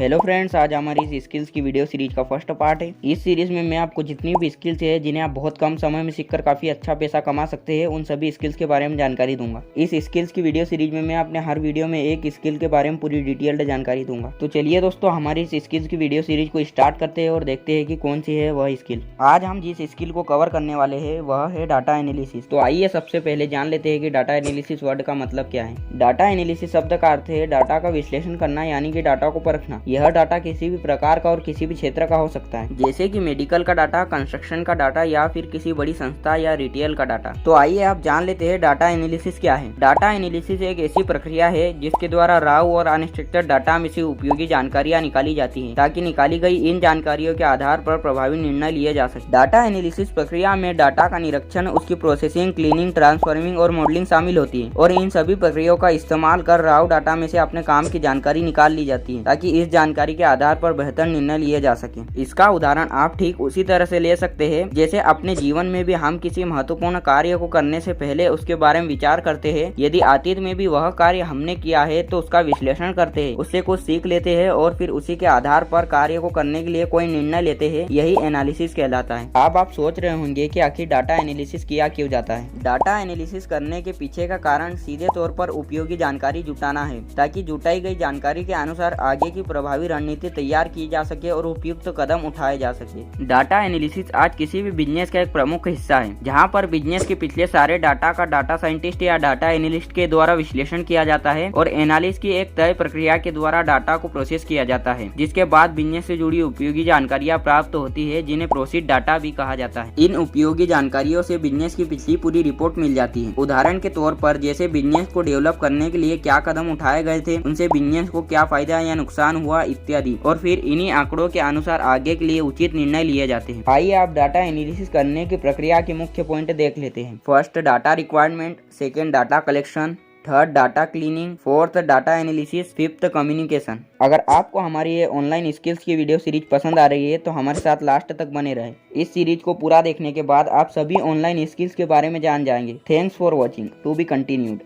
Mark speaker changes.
Speaker 1: Hello friends, आज हमारी इस स्किल्स की वीडियो सीरीज का फर्स्ट पार्ट है। इस सीरीज में मैं आपको जितनी भी स्किल्स है जिन्हें आप बहुत कम समय में सीखकर काफी अच्छा पैसा कमा सकते हैं, उन सभी स्किल्स के बारे में जानकारी दूंगा। इस स्किल्स की वीडियो सीरीज में मैं अपने हर वीडियो में एक स्किल के बारे में पूरी डिटेल्ड जानकारी दूंगा। तो चलिए दोस्तों, हमारी इस स्किल्स की वीडियो सीरीज को स्टार्ट करते हैं और देखते हैं कि कौन सी है वह स्किल। आज हम जिस स्किल को कवर करने वाले हैं वह है डाटा एनालिसिस। तो आइए सबसे पहले जान लेते हैं कि डाटा एनालिसिस वर्ड का मतलब क्या है। डाटा एनालिसिस शब्द का अर्थ है डाटा का विश्लेषण करना, यानी कि डाटा को परखना। यह डाटा किसी भी प्रकार का और किसी भी क्षेत्र का हो सकता है, जैसे कि मेडिकल का डाटा, कंस्ट्रक्शन का डाटा या फिर किसी बड़ी संस्था या रिटेल का डाटा। तो आइए आप जान लेते हैं डाटा एनालिसिस क्या है। डाटा एनालिसिस एक ऐसी प्रक्रिया है जिसके द्वारा राव और अनस्ट्रक्चर्ड डाटा में से उपयोगी जानकारियां निकाली जाती हैं, ताकि निकाली गई इन जानकारियों के आधार पर प्रभावी निर्णय लिए जा सके। डाटा एनालिसिस प्रक्रिया में डाटा का निरीक्षण, उसकी प्रोसेसिंग, क्लीनिंग, ट्रांसफॉर्मिंग और मॉडलिंग शामिल होती है, और इन सभी प्रक्रियाओं का इस्तेमाल कर राव डाटा में से अपने काम की जानकारी निकाल ली जाती है, ताकि इस जानकारी के आधार पर बेहतर निर्णय लिए जा सके। इसका उदाहरण आप ठीक उसी तरह से ले सकते हैं जैसे अपने जीवन में भी हम किसी महत्वपूर्ण कार्य को करने से पहले उसके बारे में विचार करते हैं। यदि अतीत में भी वह कार्य हमने किया है तो उसका विश्लेषण करते हैं, उससे कुछ सीख लेते हैं और फिर उसी के आधार पर कार्य को करने के लिए कोई निर्णय लेते हैं। यही एनालिसिस कहलाता है। अब आप सोच रहे होंगे कि आखिर डाटा एनालिसिस किया क्यों जाता है। डाटा एनालिसिस करने के पीछे का कारण सीधे तौर पर उपयोगी जानकारी जुटाना है, ताकि जुटाई गई जानकारी के अनुसार आगे की प्रभावी रणनीति तैयार की जा सके और उपयुक्त कदम उठाए जा सके। डाटा एनालिसिस आज किसी भी बिजनेस का एक प्रमुख हिस्सा है, जहां पर बिजनेस के पिछले सारे डाटा का डाटा साइंटिस्ट या डाटा एनालिस्ट के द्वारा विश्लेषण किया जाता है और एनालिसिस की एक तय प्रक्रिया के द्वारा डाटा को प्रोसेस किया जाता है, जिसके बाद बिजनेस से जुड़ी उपयोगी जानकारियां प्राप्त होती है, जिन्हें प्रोसेस डाटा भी कहा जाता है। इन उपयोगी जानकारियों से बिजनेस की पिछली पूरी रिपोर्ट मिल जाती है। उदाहरण के तौर पर जैसे बिजनेस को डेवलप करने के लिए क्या कदम उठाए गए थे, उनसे बिजनेस को क्या फायदा या नुकसान हुआ इत्यादि, और फिर इन्हीं आंकड़ों के अनुसार आगे के लिए उचित निर्णय लिए जाते हैं। आइए आप डाटा एनालिसिस करने की प्रक्रिया के मुख्य पॉइंट देख लेते हैं। First, data requirement. Second, data collection. Third, data cleaning. Fourth, data analysis. Fifth, communication. अगर आपको हमारी ये ऑनलाइन स्किल्स की वीडियो सीरीज पसंद आ रही है तो हमारे साथ लास्ट तक बने रहे। इस सीरीज को पूरा देखने के बाद आप सभी ऑनलाइन स्किल्स के बारे में जान जाएंगे। Thanks for watching. To be continued.